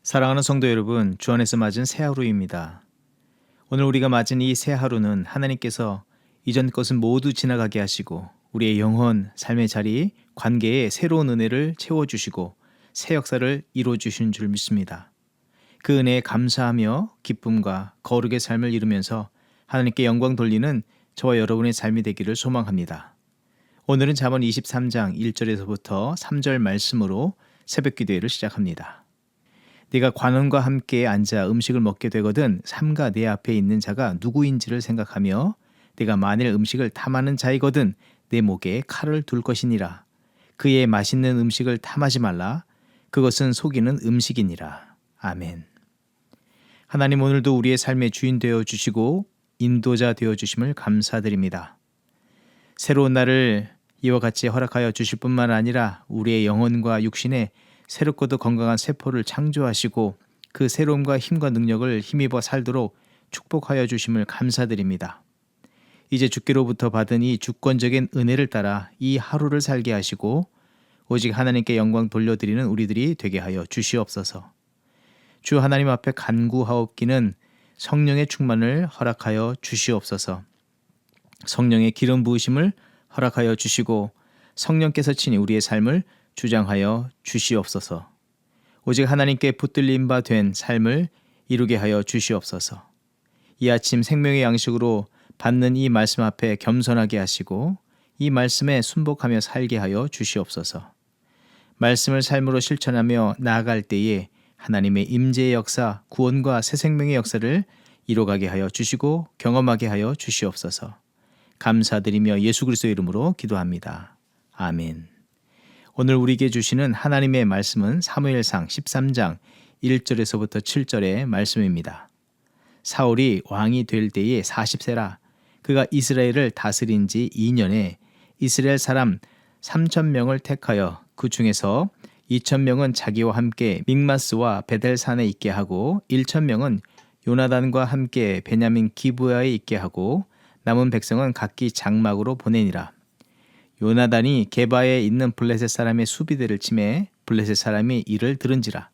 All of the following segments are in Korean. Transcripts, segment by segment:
사랑하는 성도 여러분, 주 안에서 맞은 새 하루입니다. 오늘 우리가 맞은 이 새 하루는 하나님께서 이전 것은 모두 지나가게 하시고 우리의 영혼, 삶의 자리, 관계에 새로운 은혜를 채워주시고 새 역사를 이루어주신 줄 믿습니다. 그 은혜에 감사하며 기쁨과 거룩의 삶을 이루면서 하나님께 영광 돌리는 저와 여러분의 삶이 되기를 소망합니다. 오늘은 잠언 23장 1절에서부터 3절 말씀으로 새벽 기도회를 시작합니다. 네가 관원과 함께 앉아 음식을 먹게 되거든 삼가 내 앞에 있는 자가 누구인지를 생각하며 네가 만일 음식을 탐하는 자이거든 내 목에 칼을 둘 것이니라. 그의 맛있는 음식을 탐하지 말라. 그것은 속이는 음식이니라. 아멘. 하나님, 오늘도 우리의 삶의 주인 되어 주시고 인도자 되어 주심을 감사드립니다. 새로운 날을 이와 같이 허락하여 주실 뿐만 아니라 우리의 영혼과 육신에 새롭고도 건강한 세포를 창조하시고 그 새로움과 힘과 능력을 힘입어 살도록 축복하여 주심을 감사드립니다. 이제 주께로부터 받은 이 주권적인 은혜를 따라 이 하루를 살게 하시고 오직 하나님께 영광 돌려드리는 우리들이 되게 하여 주시옵소서. 주 하나님 앞에 간구하옵기는 성령의 충만을 허락하여 주시옵소서. 성령의 기름 부으심을 허락하여 주시고 성령께서 친히 우리의 삶을 주장하여 주시옵소서. 오직 하나님께 붙들린 바 된 삶을 이루게 하여 주시옵소서. 이 아침 생명의 양식으로 받는 이 말씀 앞에 겸손하게 하시고 이 말씀에 순복하며 살게 하여 주시옵소서. 말씀을 삶으로 실천하며 나아갈 때에 하나님의 임재의 역사, 구원과 새 생명의 역사를 이뤄가게 하여 주시고 경험하게 하여 주시옵소서. 감사드리며 예수 그리스도의 이름으로 기도합니다. 아멘. 오늘 우리에게 주시는 하나님의 말씀은 사무엘상 13장 1절에서부터 7절의 말씀입니다. 사울이 왕이 될 때에 40세라. 그가 이스라엘을 다스린 지 2년에 이스라엘 사람 3,000명을 택하여 그 중에서 2,000명은 자기와 함께 믹마스와 베델산에 있게 하고 1,000명은 요나단과 함께 베냐민 기브야에 있게 하고 남은 백성은 각기 장막으로 보내니라. 요나단이 게바에 있는 블레셋 사람의 수비대를 치매 블레셋 사람이 이를 들은지라.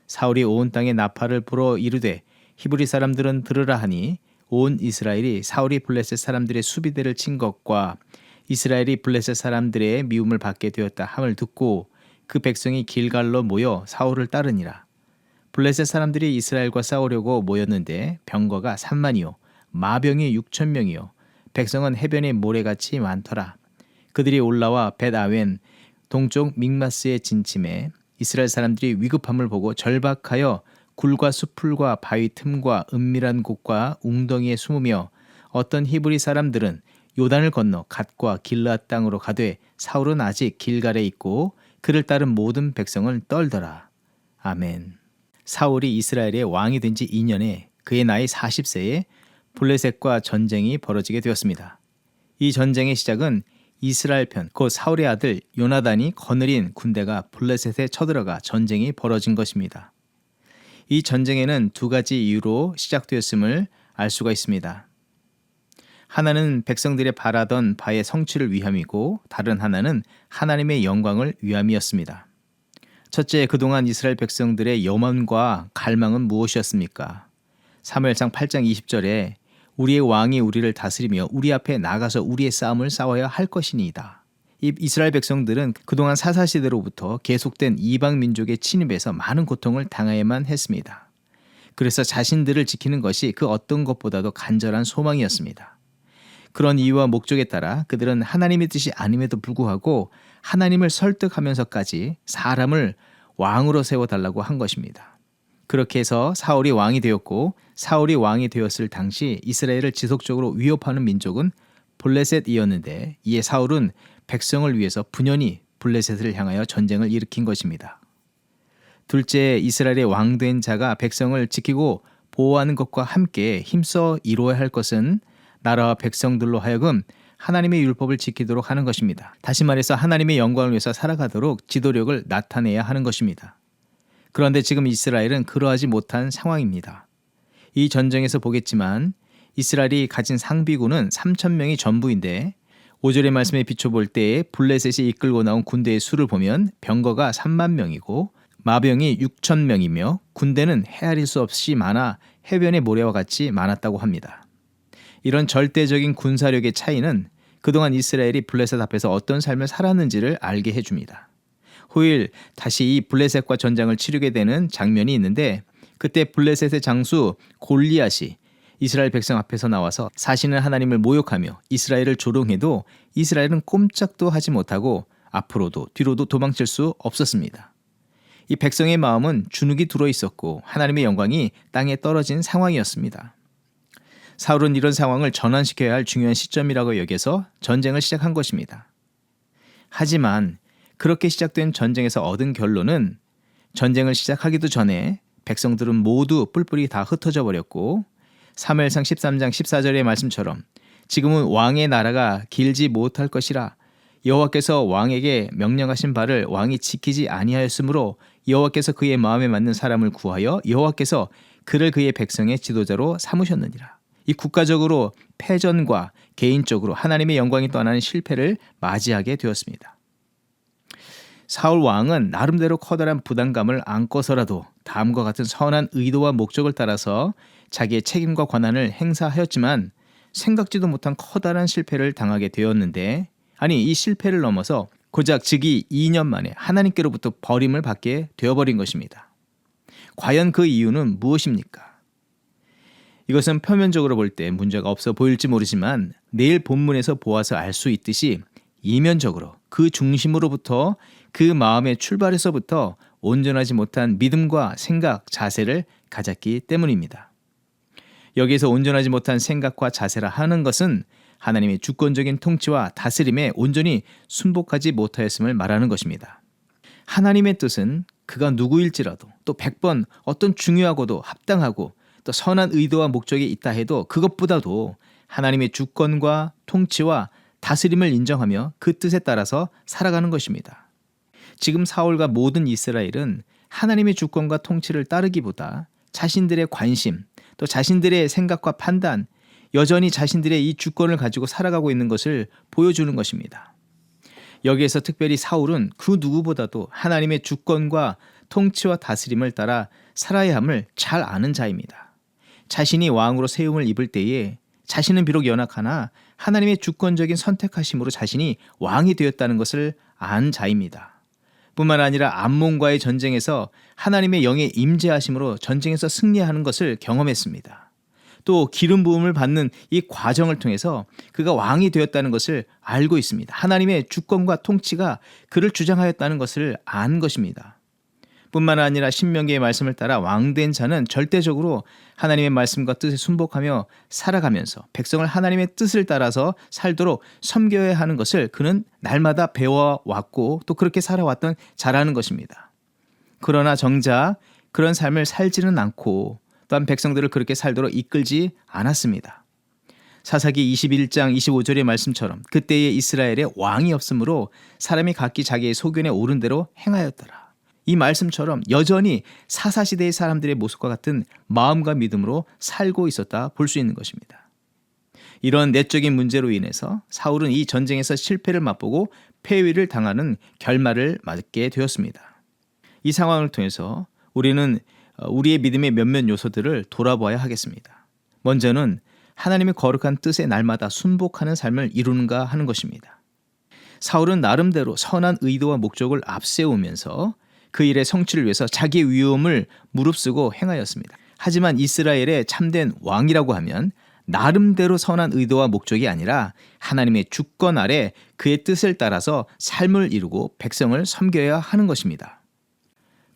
사울이 온 땅에 나팔을 불어 이르되 히브리 사람들은 들으라 하니 온 이스라엘이 사울이 블레셋 사람들의 수비대를 친 것과 이스라엘이 블레셋 사람들의 미움을 받게 되었다 함을 듣고 그 백성이 길갈로 모여 사울을 따르니라. 블레셋 사람들이 이스라엘과 싸우려고 모였는데 병거가 3만이요 마병이 6,000명이요 백성은 해변의 모래같이 많더라. 그들이 올라와 벳아웬 동쪽 믹마스에 진침해 이스라엘 사람들이 위급함을 보고 절박하여 굴과 수풀과 바위 틈과 은밀한 곳과 웅덩이에 숨으며 어떤 히브리 사람들은 요단을 건너 갓과 길르앗 땅으로 가되 사울은 아직 길갈에 있고 그를 따른 모든 백성을 떨더라. 아멘. 사울이 이스라엘의 왕이 된 지 2년에 그의 나이 40세에 블레셋과 전쟁이 벌어지게 되었습니다. 이 전쟁의 시작은 이스라엘 편, 곧 사울의 아들 요나단이 거느린 군대가 블레셋에 쳐들어가 전쟁이 벌어진 것입니다. 이 전쟁에는 두 가지 이유로 시작되었음을 알 수가 있습니다. 하나는 백성들의 바라던 바의 성취를 위함이고 다른 하나는 하나님의 영광을 위함이었습니다. 첫째, 그동안 이스라엘 백성들의 염원과 갈망은 무엇이었습니까? 사무엘상 8장 20절에 우리의 왕이 우리를 다스리며 우리 앞에 나가서 우리의 싸움을 싸워야 할 것이니이다. 이 이스라엘 백성들은 그동안 사사시대로부터 계속된 이방 민족의 침입에서 많은 고통을 당해야만 했습니다. 그래서 자신들을 지키는 것이 그 어떤 것보다도 간절한 소망이었습니다. 그런 이유와 목적에 따라 그들은 하나님의 뜻이 아님에도 불구하고 하나님을 설득하면서까지 사람을 왕으로 세워달라고 한 것입니다. 그렇게 해서 사울이 왕이 되었고 사울이 왕이 되었을 당시 이스라엘을 지속적으로 위협하는 민족은 블레셋이었는데 이에 사울은 백성을 위해서 분연히 블레셋을 향하여 전쟁을 일으킨 것입니다. 둘째, 이스라엘의 왕된 자가 백성을 지키고 보호하는 것과 함께 힘써 이루어야 할 것은 나라와 백성들로 하여금 하나님의 율법을 지키도록 하는 것입니다. 다시 말해서 하나님의 영광을 위해서 살아가도록 지도력을 나타내야 하는 것입니다. 그런데 지금 이스라엘은 그러하지 못한 상황입니다. 이 전쟁에서 보겠지만 이스라엘이 가진 상비군은 3,000명이 전부인데 5절의 말씀에 비춰볼 때에 블레셋이 이끌고 나온 군대의 수를 보면 병거가 3만 명이고 마병이 6천 명이며 군대는 헤아릴 수 없이 많아 해변의 모래와 같이 많았다고 합니다. 이런 절대적인 군사력의 차이는 그동안 이스라엘이 블레셋 앞에서 어떤 삶을 살았는지를 알게 해줍니다. 후일 다시 이 블레셋과 전장을 치르게 되는 장면이 있는데, 그때 블레셋의 장수 골리앗이 이스라엘 백성 앞에서 나와서 사시는 하나님을 모욕하며 이스라엘을 조롱해도 이스라엘은 꼼짝도 하지 못하고 앞으로도 뒤로도 도망칠 수 없었습니다. 이 백성의 마음은 주눅이 들어 있었고 하나님의 영광이 땅에 떨어진 상황이었습니다. 사울은 이런 상황을 전환시켜야 할 중요한 시점이라고 여겨서 전쟁을 시작한 것입니다. 하지만 그렇게 시작된 전쟁에서 얻은 결론은 전쟁을 시작하기도 전에 백성들은 모두 뿔뿔이 다 흩어져 버렸고, 사무엘상 13장 14절의 말씀처럼 지금은 왕의 나라가 길지 못할 것이라 여호와께서 왕에게 명령하신 바를 왕이 지키지 아니하였으므로 여호와께서 그의 마음에 맞는 사람을 구하여 여호와께서 그를 그의 백성의 지도자로 삼으셨느니라. 이 국가적으로 패전과 개인적으로 하나님의 영광이 떠나는 실패를 맞이하게 되었습니다. 사울 왕은 나름대로 커다란 부담감을 안고서라도 다음과 같은 선한 의도와 목적을 따라서 자기의 책임과 권한을 행사하였지만 생각지도 못한 커다란 실패를 당하게 되었는데, 아니 이 실패를 넘어서 고작 즉위 2년 만에 하나님께로부터 버림을 받게 되어버린 것입니다. 과연 그 이유는 무엇입니까? 이것은 표면적으로 볼 때 문제가 없어 보일지 모르지만 내일 본문에서 보아서 알 수 있듯이 이면적으로 그 중심으로부터, 그 마음의 출발에서부터 온전하지 못한 믿음과 생각, 자세를 가졌기 때문입니다. 여기에서 온전하지 못한 생각과 자세라 하는 것은 하나님의 주권적인 통치와 다스림에 온전히 순복하지 못하였음을 말하는 것입니다. 하나님의 뜻은 그가 누구일지라도, 또 100번 어떤 중요하고도 합당하고 또 선한 의도와 목적이 있다 해도 그것보다도 하나님의 주권과 통치와 다스림을 인정하며 그 뜻에 따라서 살아가는 것입니다. 지금 사울과 모든 이스라엘은 하나님의 주권과 통치를 따르기보다 자신들의 관심, 또 자신들의 생각과 판단, 여전히 자신들의 이 주권을 가지고 살아가고 있는 것을 보여주는 것입니다. 여기에서 특별히 사울은 그 누구보다도 하나님의 주권과 통치와 다스림을 따라 살아야 함을 잘 아는 자입니다. 자신이 왕으로 세움을 입을 때에 자신은 비록 연약하나 하나님의 주권적인 선택하심으로 자신이 왕이 되었다는 것을 안 자입니다. 뿐만 아니라 암몬과의 전쟁에서 하나님의 영의 임재하심으로 전쟁에서 승리하는 것을 경험했습니다. 또 기름 부음을 받는 이 과정을 통해서 그가 왕이 되었다는 것을 알고 있습니다. 하나님의 주권과 통치가 그를 주장하였다는 것을 안 것입니다. 뿐만 아니라 신명기의 말씀을 따라 왕된 자는 절대적으로 하나님의 말씀과 뜻에 순복하며 살아가면서 백성을 하나님의 뜻을 따라서 살도록 섬겨야 하는 것을 그는 날마다 배워왔고 또 그렇게 살아왔던 자라는 것입니다. 그러나 정작 그런 삶을 살지는 않고 또한 백성들을 그렇게 살도록 이끌지 않았습니다. 사사기 21장 25절의 말씀처럼 그때의 이스라엘에 왕이 없으므로 사람이 각기 자기의 소견에 오른 대로 행하였더라. 이 말씀처럼 여전히 사사시대의 사람들의 모습과 같은 마음과 믿음으로 살고 있었다 볼 수 있는 것입니다. 이런 내적인 문제로 인해서 사울은 이 전쟁에서 실패를 맛보고 패위를 당하는 결말을 맞게 되었습니다. 이 상황을 통해서 우리는 우리의 믿음의 몇몇 요소들을 돌아봐야 하겠습니다. 먼저는 하나님의 거룩한 뜻에 날마다 순복하는 삶을 이루는가 하는 것입니다. 사울은 나름대로 선한 의도와 목적을 앞세우면서 그 일의 성취를 위해서 자기의 위험을 무릅쓰고 행하였습니다. 하지만 이스라엘의 참된 왕이라고 하면 나름대로 선한 의도와 목적이 아니라 하나님의 주권 아래 그의 뜻을 따라서 삶을 이루고 백성을 섬겨야 하는 것입니다.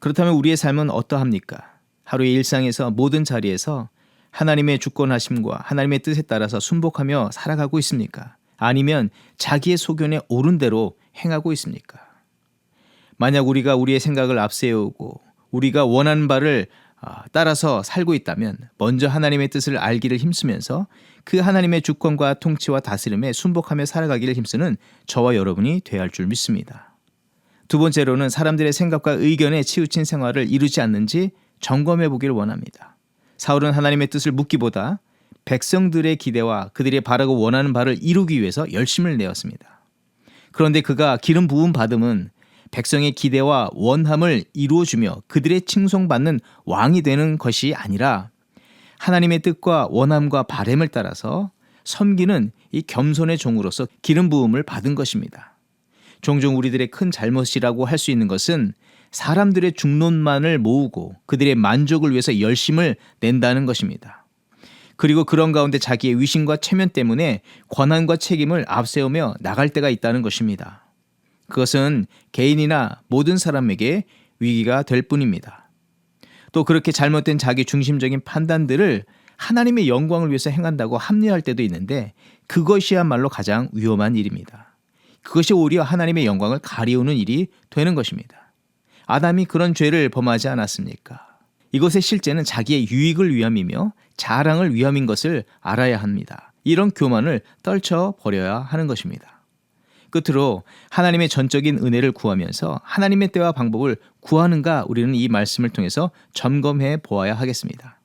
그렇다면 우리의 삶은 어떠합니까? 하루의 일상에서 모든 자리에서 하나님의 주권하심과 하나님의 뜻에 따라서 순복하며 살아가고 있습니까? 아니면 자기의 소견에 옳은 대로 행하고 있습니까? 만약 우리가 우리의 생각을 앞세우고 우리가 원하는 바를 따라서 살고 있다면 먼저 하나님의 뜻을 알기를 힘쓰면서 그 하나님의 주권과 통치와 다스림에 순복하며 살아가기를 힘쓰는 저와 여러분이 되어야 할 줄 믿습니다. 두 번째로는 사람들의 생각과 의견에 치우친 생활을 이루지 않는지 점검해 보기를 원합니다. 사울은 하나님의 뜻을 묻기보다 백성들의 기대와 그들이 바라고 원하는 바를 이루기 위해서 열심을 내었습니다. 그런데 그가 기름 부음 받음은 백성의 기대와 원함을 이루어주며 그들의 칭송받는 왕이 되는 것이 아니라 하나님의 뜻과 원함과 바램을 따라서 섬기는 이 겸손의 종으로서 기름 부음을 받은 것입니다. 종종 우리들의 큰 잘못이라고 할 수 있는 것은 사람들의 중론만을 모으고 그들의 만족을 위해서 열심을 낸다는 것입니다. 그리고 그런 가운데 자기의 위신과 체면 때문에 권한과 책임을 앞세우며 나갈 때가 있다는 것입니다. 그것은 개인이나 모든 사람에게 위기가 될 뿐입니다. 또 그렇게 잘못된 자기 중심적인 판단들을 하나님의 영광을 위해서 행한다고 합리화할 때도 있는데 그것이야말로 가장 위험한 일입니다. 그것이 오히려 하나님의 영광을 가리우는 일이 되는 것입니다. 아담이 그런 죄를 범하지 않았습니까? 이것의 실제는 자기의 유익을 위함이며 자랑을 위함인 것을 알아야 합니다. 이런 교만을 떨쳐버려야 하는 것입니다. 끝으로 하나님의 전적인 은혜를 구하면서 하나님의 때와 방법을 구하는가 우리는 이 말씀을 통해서 점검해 보아야 하겠습니다.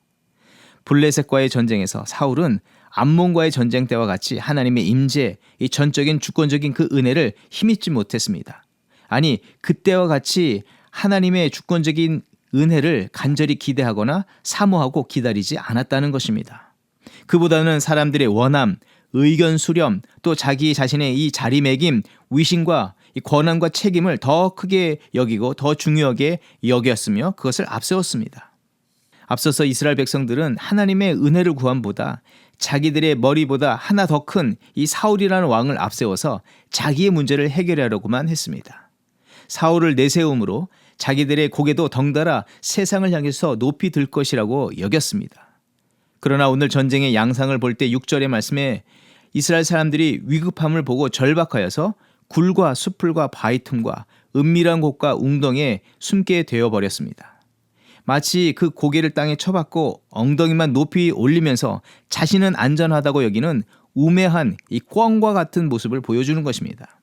블레셋과의 전쟁에서 사울은 암몬과의 전쟁 때와 같이 하나님의 임재, 이 전적인 주권적인 그 은혜를 힘입지 못했습니다. 아니, 그때와 같이 하나님의 주권적인 은혜를 간절히 기대하거나 사모하고 기다리지 않았다는 것입니다. 그보다는 사람들의 원함, 의견 수렴, 또 자기 자신의 이 자리매김, 위신과 이 권한과 책임을 더 크게 여기고 더 중요하게 여겼으며 그것을 앞세웠습니다. 앞서서 이스라엘 백성들은 하나님의 은혜를 구함보다 자기들의 머리보다 하나 더 큰 이 사울이라는 왕을 앞세워서 자기의 문제를 해결하려고만 했습니다. 사울을 내세움으로 자기들의 고개도 덩달아 세상을 향해서 높이 들 것이라고 여겼습니다. 그러나 오늘 전쟁의 양상을 볼 때 6절의 말씀에 이스라엘 사람들이 위급함을 보고 절박하여서 굴과 수풀과 바위 틈과 은밀한 곳과 웅덩이에 숨게 되어버렸습니다. 마치 그 고개를 땅에 쳐박고 엉덩이만 높이 올리면서 자신은 안전하다고 여기는 우매한 이 꿩과 같은 모습을 보여주는 것입니다.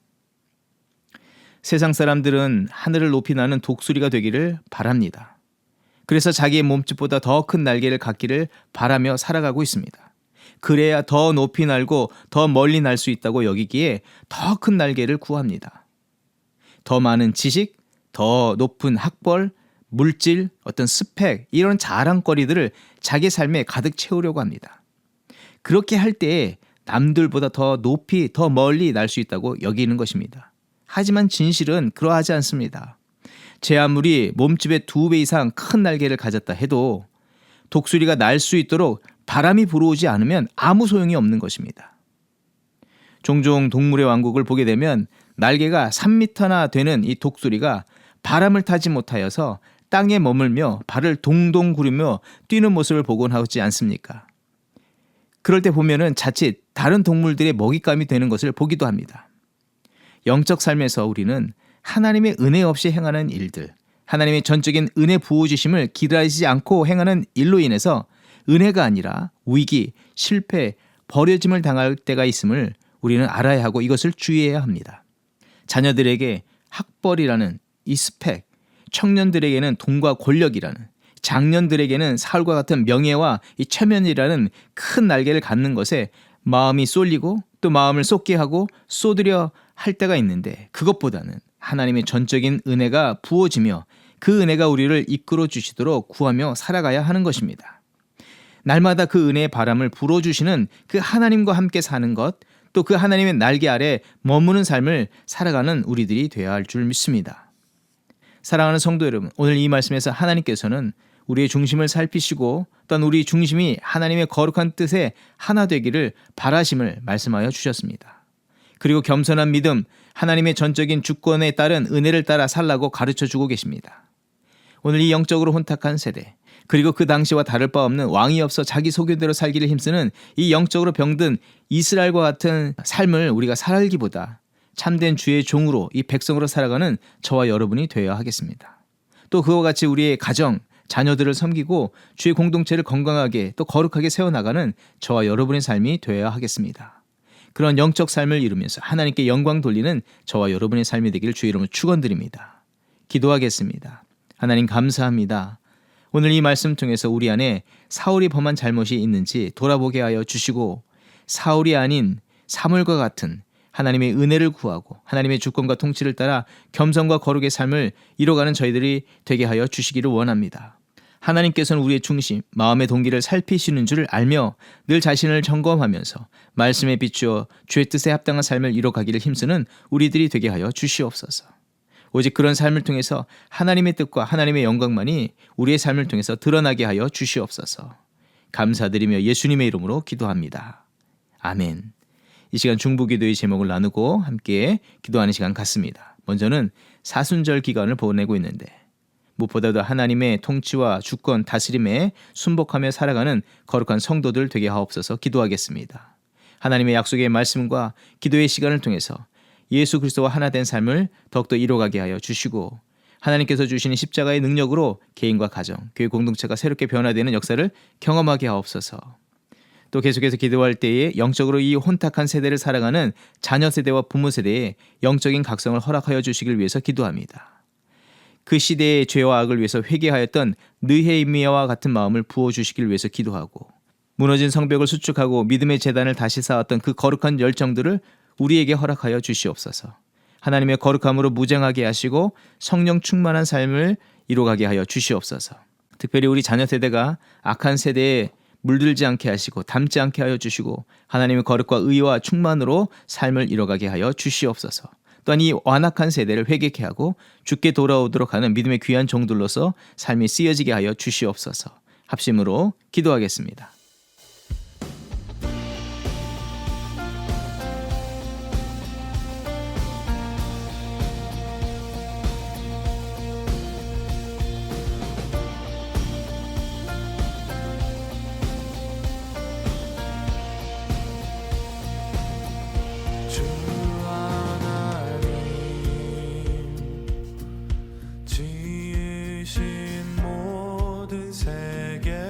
세상 사람들은 하늘을 높이 나는 독수리가 되기를 바랍니다. 그래서 자기의 몸집보다 더 큰 날개를 갖기를 바라며 살아가고 있습니다. 그래야 더 높이 날고 더 멀리 날 수 있다고 여기기에 더 큰 날개를 구합니다. 더 많은 지식, 더 높은 학벌, 물질, 어떤 스펙, 이런 자랑거리들을 자기 삶에 가득 채우려고 합니다. 그렇게 할 때에 남들보다 더 높이, 더 멀리 날 수 있다고 여기는 것입니다. 하지만 진실은 그러하지 않습니다. 제 아무리 몸집의 2배 이상 큰 날개를 가졌다 해도 독수리가 날 수 있도록 바람이 불어오지 않으면 아무 소용이 없는 것입니다. 종종 동물의 왕국을 보게 되면 날개가 3m나 되는 이 독수리가 바람을 타지 못하여서 땅에 머물며 발을 동동 구르며 뛰는 모습을 보곤 하지 않습니까? 그럴 때 보면은 자칫 다른 동물들의 먹잇감이 되는 것을 보기도 합니다. 영적 삶에서 우리는 하나님의 은혜 없이 행하는 일들, 하나님의 전적인 은혜 부어주심을 기다리지 않고 행하는 일로 인해서 은혜가 아니라 위기, 실패, 버려짐을 당할 때가 있음을 우리는 알아야 하고 이것을 주의해야 합니다. 자녀들에게 학벌이라는 이 스펙, 청년들에게는 돈과 권력이라는, 장년들에게는 사울과 같은 명예와 이 체면이라는 큰 날개를 갖는 것에 마음이 쏠리고 또 마음을 쏟게 하고 쏟으려 할 때가 있는데 그것보다는 하나님의 전적인 은혜가 부어지며 그 은혜가 우리를 이끌어 주시도록 구하며 살아가야 하는 것입니다. 날마다 그 은혜의 바람을 불어주시는 그 하나님과 함께 사는 것, 또 그 하나님의 날개 아래 머무는 삶을 살아가는 우리들이 되어야 할 줄 믿습니다. 사랑하는 성도 여러분, 오늘 이 말씀에서 하나님께서는 우리의 중심을 살피시고 또한 우리 중심이 하나님의 거룩한 뜻에 하나 되기를 바라심을 말씀하여 주셨습니다. 그리고 겸손한 믿음, 하나님의 전적인 주권에 따른 은혜를 따라 살라고 가르쳐주고 계십니다. 오늘 이 영적으로 혼탁한 세대, 그리고 그 당시와 다를 바 없는 왕이 없어 자기 소견대로 살기를 힘쓰는 이 영적으로 병든 이스라엘과 같은 삶을 우리가 살기보다 참된 주의 종으로 이 백성으로 살아가는 저와 여러분이 되어야 하겠습니다. 또 그와 같이 우리의 가정, 자녀들을 섬기고 주의 공동체를 건강하게 또 거룩하게 세워나가는 저와 여러분의 삶이 되어야 하겠습니다. 그런 영적 삶을 이루면서 하나님께 영광 돌리는 저와 여러분의 삶이 되기를 주의 이름으로 축원드립니다. 기도하겠습니다. 하나님 감사합니다. 오늘 이 말씀 통해서 우리 안에 사울이 범한 잘못이 있는지 돌아보게 하여 주시고 사울이 아닌 사물과 같은 하나님의 은혜를 구하고 하나님의 주권과 통치를 따라 겸손과 거룩의 삶을 이뤄가는 저희들이 되게 하여 주시기를 원합니다. 하나님께서는 우리의 중심, 마음의 동기를 살피시는 줄 알며 늘 자신을 점검하면서 말씀에 비추어 주의 뜻에 합당한 삶을 이뤄가기를 힘쓰는 우리들이 되게 하여 주시옵소서. 오직 그런 삶을 통해서 하나님의 뜻과 하나님의 영광만이 우리의 삶을 통해서 드러나게 하여 주시옵소서. 감사드리며 예수님의 이름으로 기도합니다. 아멘. 이 시간 중보기도의 제목을 나누고 함께 기도하는 시간 같습니다. 먼저는 사순절 기간을 보내고 있는데 무엇보다도 하나님의 통치와 주권, 다스림에 순복하며 살아가는 거룩한 성도들 되게 하옵소서 기도하겠습니다. 하나님의 약속의 말씀과 기도의 시간을 통해서 예수 그리스도와 하나 된 삶을 더욱더 이뤄가게 하여 주시고 하나님께서 주시는 십자가의 능력으로 개인과 가정, 교회 공동체가 새롭게 변화되는 역사를 경험하게 하옵소서. 또 계속해서 기도할 때에 영적으로 이 혼탁한 세대를 살아가는 자녀 세대와 부모 세대에 영적인 각성을 허락하여 주시길 위해서 기도합니다. 그 시대의 죄와 악을 위해서 회개하였던 느헤미야와 같은 마음을 부어주시길 위해서 기도하고 무너진 성벽을 수축하고 믿음의 재단을 다시 쌓았던 그 거룩한 열정들을 우리에게 허락하여 주시옵소서. 하나님의 거룩함으로 무장하게 하시고 성령 충만한 삶을 이뤄가게 하여 주시옵소서. 특별히 우리 자녀 세대가 악한 세대에 물들지 않게 하시고 닮지 않게 하여 주시고 하나님의 거룩과 의와 충만으로 삶을 이뤄가게 하여 주시옵소서. 또한 이 완악한 세대를 회개케 하고 주께 돌아오도록 하는 믿음의 귀한 종들로서 삶이 쓰여지게 하여 주시옵소서. 합심으로 기도하겠습니다. 주 하나님 지으신 모든 세계